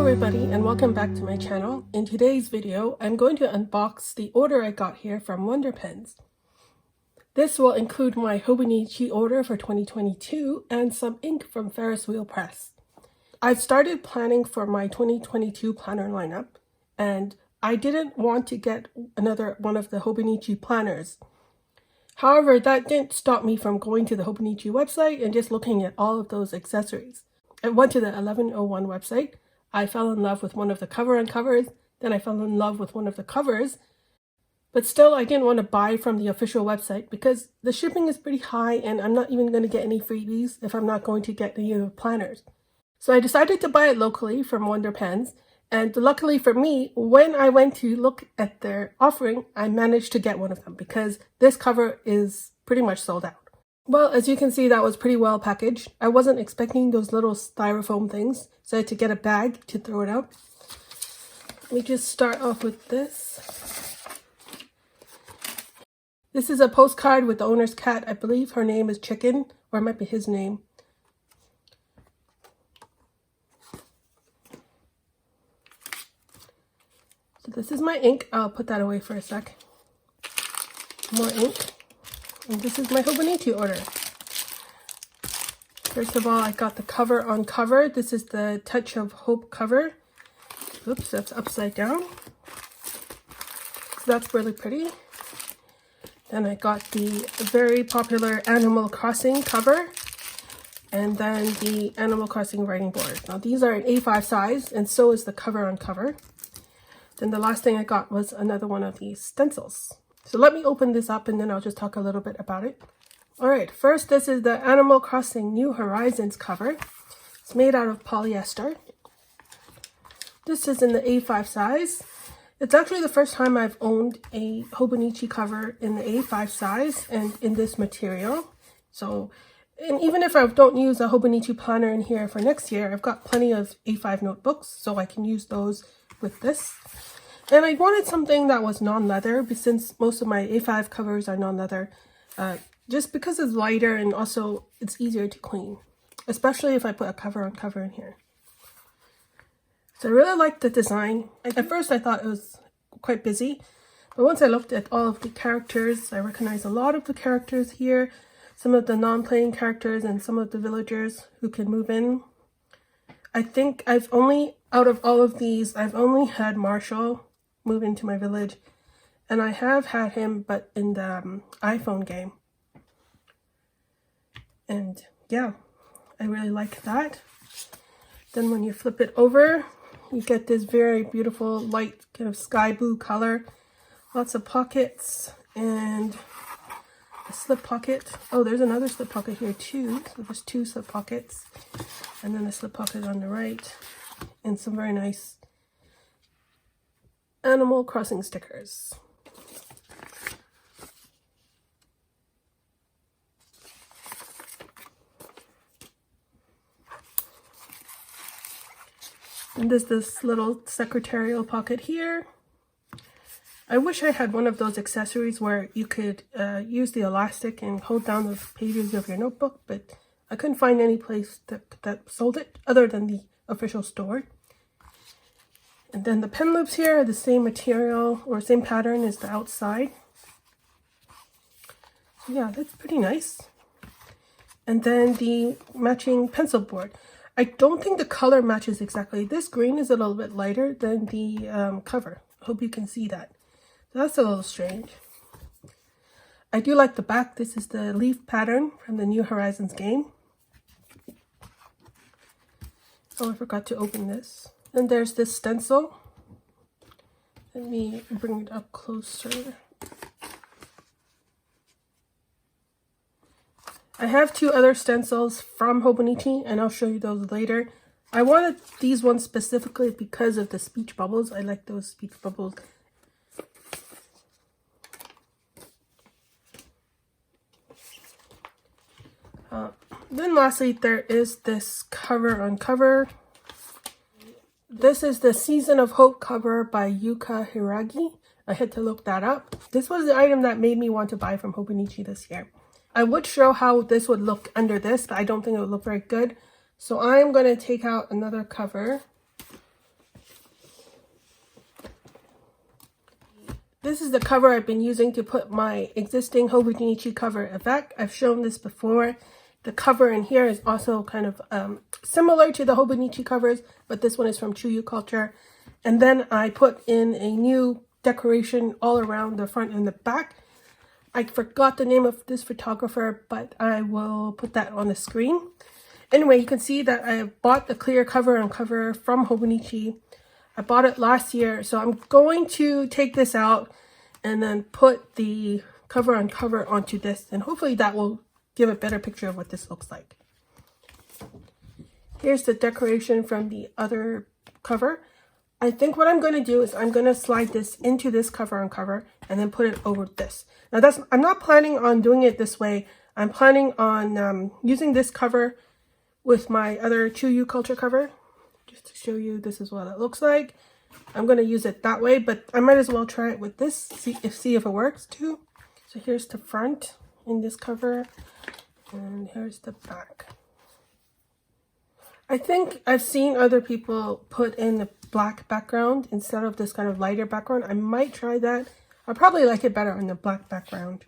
everybody and welcome back to my channel. In today's video, I'm going to unbox the order I got here from Wonder Pens. This will include my Hobonichi order for 2022 and some ink from Ferris Wheel Press. I've started planning for my 2022 planner lineup, and I didn't want to get another one of the Hobonichi planners. However, that didn't stop me from going to the Hobonichi website and just looking at all of those accessories. I went to the 1101 website. I fell in love with one of the cover-on-covers, then I fell in love with one of the covers, but still I didn't want to buy from the official website because the shipping is pretty high and I'm not even going to get any freebies if I'm not going to get any of the planners. So I decided to buy it locally from Wonder Pens, and luckily for me, when I went to look at their offering, I managed to get one of them because this cover is pretty much sold out. Well, as you can see, that was pretty well packaged. I wasn't expecting those little styrofoam things, so I had to get a bag to throw it out. Let me just start off with this. This is a postcard with the owner's cat. I believe her name is Chicken, or it might be his name. So this is my ink. I'll put that away for a sec. More ink. And this is my Hobonichi order. First of all, I got the cover on cover. This is the Touch of Hope cover. Oops, that's upside down. So that's really pretty. Then I got the very popular Animal Crossing cover. And then the Animal Crossing writing board. Now these are an A5 size, and so is the cover on cover. Then the last thing I got was another one of these stencils. So let me open this up and then I'll just talk a little bit about it. Alright, first this is the Animal Crossing New Horizons cover. It's made out of polyester. This is in the A5 size. It's actually the first time I've owned a Hobonichi cover in the A5 size and in this material. So, and even if I don't use a Hobonichi planner in here for next year, I've got plenty of A5 notebooks, so I can use those with this. And I wanted something that was non-leather, since most of my A5 covers are non-leather, just because it's lighter and also it's easier to clean, especially if I put a cover on cover in here. So I really liked the design. At first I thought it was quite busy, but once I looked at all of the characters, I recognized a lot of the characters here, some of the non-playing characters and some of the villagers who can move in. I think out of all of these, I've only had Marshall move into my village, and I have had him but in the iPhone game. And yeah, I really like that. Then when you flip it over, you get this very beautiful light kind of sky blue color, lots of pockets and a slip pocket. Oh, there's another slip pocket here too, so there's two slip pockets, and then a slip pocket on the right, and some very nice Animal Crossing stickers. And there's this little secretarial pocket here. I wish I had one of those accessories where you could use the elastic and hold down the pages of your notebook, but I couldn't find any place that sold it other than the official store. And then the pen loops here are the same material or same pattern as the outside. Yeah, that's pretty nice. And then the matching pencil board. I don't think the color matches exactly. This green is a little bit lighter than the cover. I hope you can see that. So that's a little strange. I do like the back. This is the leaf pattern from the New Horizons game. Oh, I forgot to open this. Then there's this stencil. Let me bring it up closer. I have two other stencils from Hobonichi, and I'll show you those later. I wanted these ones specifically because of the speech bubbles. I like those speech bubbles. Then lastly, there is this cover on cover. This is the Season of Hope cover by Yuka Hiragi. I had to look that up. This was the item that made me want to buy from Hobonichi this year. I would show how this would look under this, but I don't think it would look very good. So I'm going to take out another cover This is the cover I've been using to put my existing Hobonichi cover avec. I've shown this before. The cover in here is also kind of similar to the Hobonichi covers, but this one is from Chuyu Culture. And then I put in a new decoration all around the front and the back. I forgot the name of this photographer, but I will put that on the screen. Anyway, you can see that I bought the clear cover on cover from Hobonichi. I bought it last year, so I'm going to take this out and then put the cover on cover onto this, and hopefully that will give a better picture of what this looks like. Here's the decoration from the other cover. I think what I'm going to do is I'm going to slide this into this cover on cover and then put it over this. Now I'm not planning on doing it this way. I'm planning on using this cover with my other Chuyu Culture cover. Just to show you, this is what it looks like. I'm going to use it that way, but I might as well try it with this, see if it works too. So here's the front in this cover, and here's the back. I think I've seen other people put in the black background instead of this kind of lighter background. I might try that. I'll probably like it better on the black background.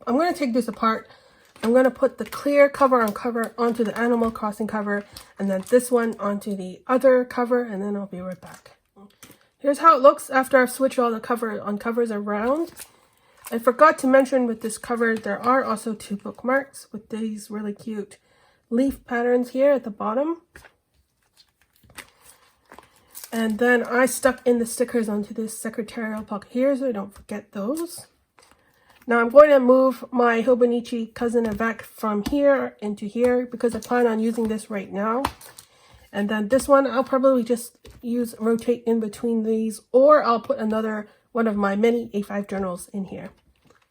I'm going to take this apart. I'm going to put the clear cover on cover onto the Animal Crossing cover, and then this one onto the other cover, and then I'll be right back. Here's how it looks after I've switched all the cover on covers around. I forgot to mention with this cover, there are also 2 bookmarks with these really cute leaf patterns here at the bottom. And then I stuck in the stickers onto this secretarial pocket here, so I don't forget those. Now I'm going to move my Hobonichi Cousin avec from here into here because I plan on using this right now. And then this one I'll probably just rotate in between these, or I'll put another one of my mini A5 journals in here.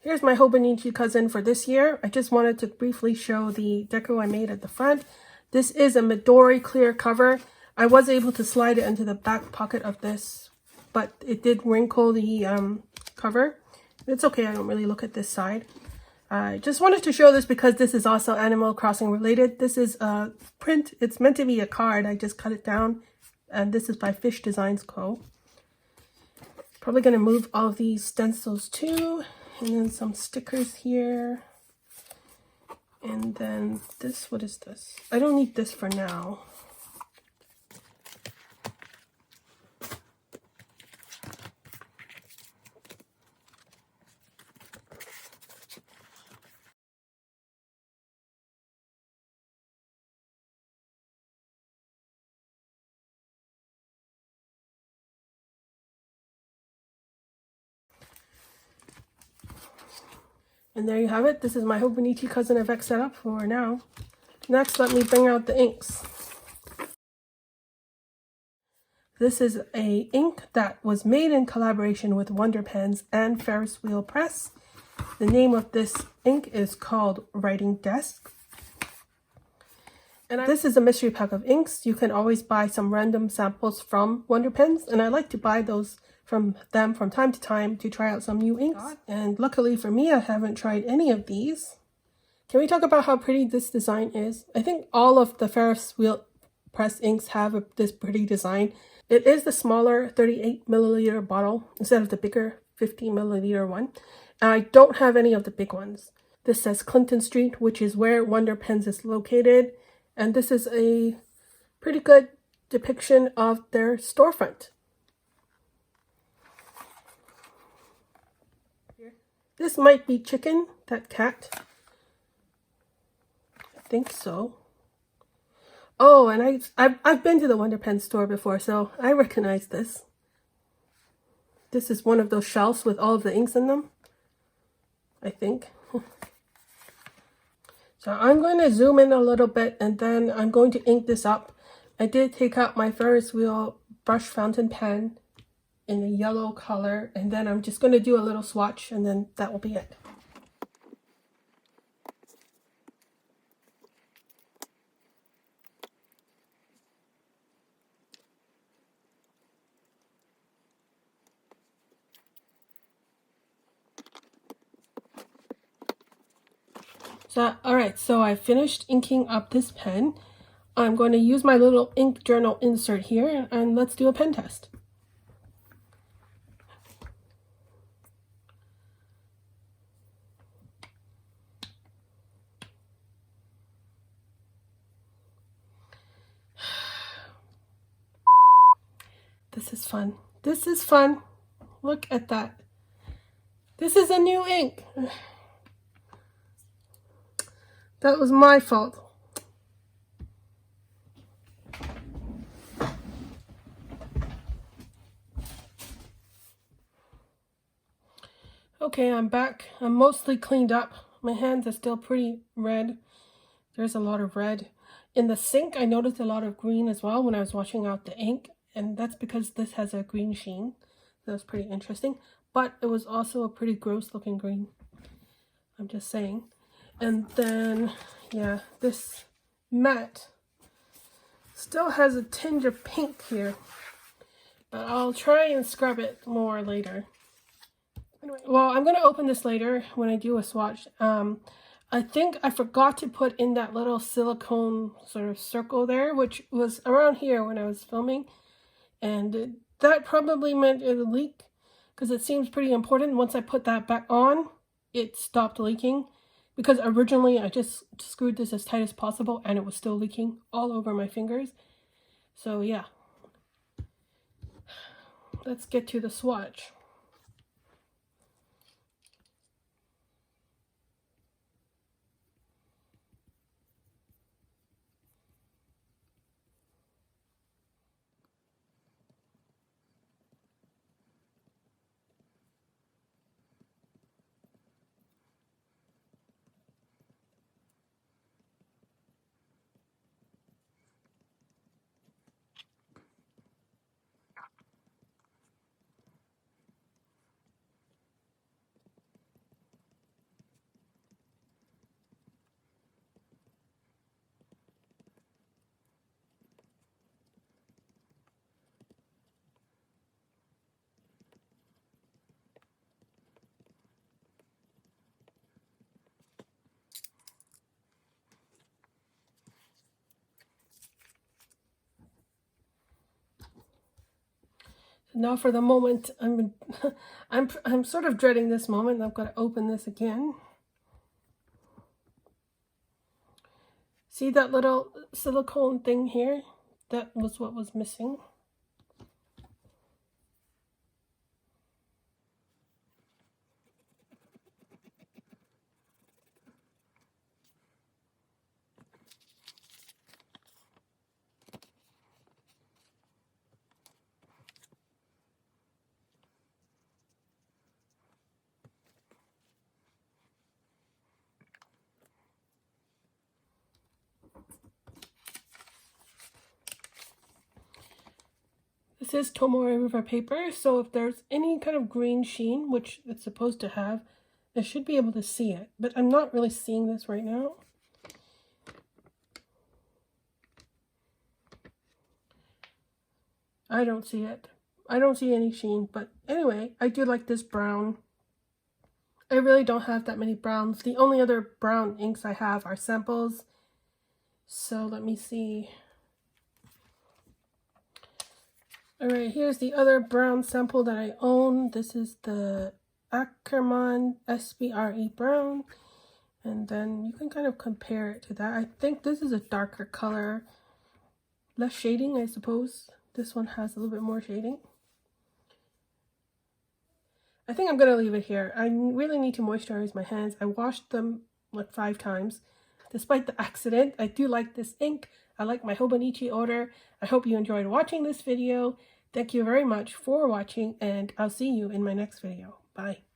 Here's my Hobonichi Cousin for this year. I just wanted to briefly show the deco I made at the front. This is a Midori clear cover. I was able to slide it into the back pocket of this, but it did wrinkle the cover. It's okay, I don't really look at this side. I just wanted to show this because this is also Animal Crossing related. This is a print. It's meant to be a card. I just cut it down, and this is by Fish Designs Co. Probably going to move all of these stencils too, and then some stickers here. And then this, what is this? I don't need this for now. And there you have it. This is my Hobonichi Cousin avec setup for now. Next, let me bring out the inks. This is a ink that was made in collaboration with Wonder Pens and Ferris Wheel Press. The name of this ink is called Writing Desk. And this is a mystery pack of inks. You can always buy some random samples from Wonder Pens, and I like to buy those from them from time to time to try out some new inks. And luckily for me, I haven't tried any of these. Can we talk about how pretty this design is? I think all of the Ferris Wheel Press inks have this pretty design. It is the smaller 38 milliliter bottle instead of the bigger 50 milliliter one. And I don't have any of the big ones. This says Clinton Street, which is where Wonder Pens is located. And this is a pretty good depiction of their storefront. This might be Chicken, that cat. I think so. Oh, and I've been to the Wonder Pen store before, so I recognize this. This is one of those shelves with all of the inks in them, I think. So I'm going to zoom in a little bit, and then I'm going to ink this up. I did take out my Ferris Wheel brush fountain pen in the yellow color, and then I'm just going to do a little swatch, and then that will be it. So, alright, so I finished inking up this pen. I'm going to use my little ink journal insert here, and let's do a pen test. this is fun. This is fun. Look at that. This is a new ink. That was my fault. Okay, I'm back. I'm mostly cleaned up. My hands are still pretty red. There's a lot of red. In the sink, I noticed a lot of green as well when I was washing out the ink. And that's because this has a green sheen. That was pretty interesting. But it was also a pretty gross looking green. I'm just saying. And then, yeah, this matte still has a tinge of pink here. But I'll try and scrub it more later. Anyway, well, I'm going to open this later when I do a swatch. I think I forgot to put in that little silicone sort of circle there, which was around here when I was filming. And that probably meant it would leak because it seems pretty important. Once I put that back on, it stopped leaking because originally I just screwed this as tight as possible and it was still leaking all over my fingers. So yeah, let's get to the swatch. Now for the moment, I'm sort of dreading this moment. I've got to open this again. See that little silicone thing here? That was what was missing. This is Tomoe River paper, so if there's any kind of green sheen, which it's supposed to have, I should be able to see it, but I'm not really seeing this right now. I don't see it. I don't see any sheen, but anyway, I do like this brown. I really don't have that many browns. The only other brown inks I have are samples. So let me see. Alright, here's the other brown sample that I own. This is the Ackerman SBRE brown. And then you can kind of compare it to that. I think this is a darker color. Less shading, I suppose. This one has a little bit more shading. I think I'm going to leave it here. I really need to moisturize my hands. I washed them like 5 times. Despite the accident, I do like this ink. I like my Hobonichi order. I hope you enjoyed watching this video. Thank you very much for watching, and I'll see you in my next video. Bye.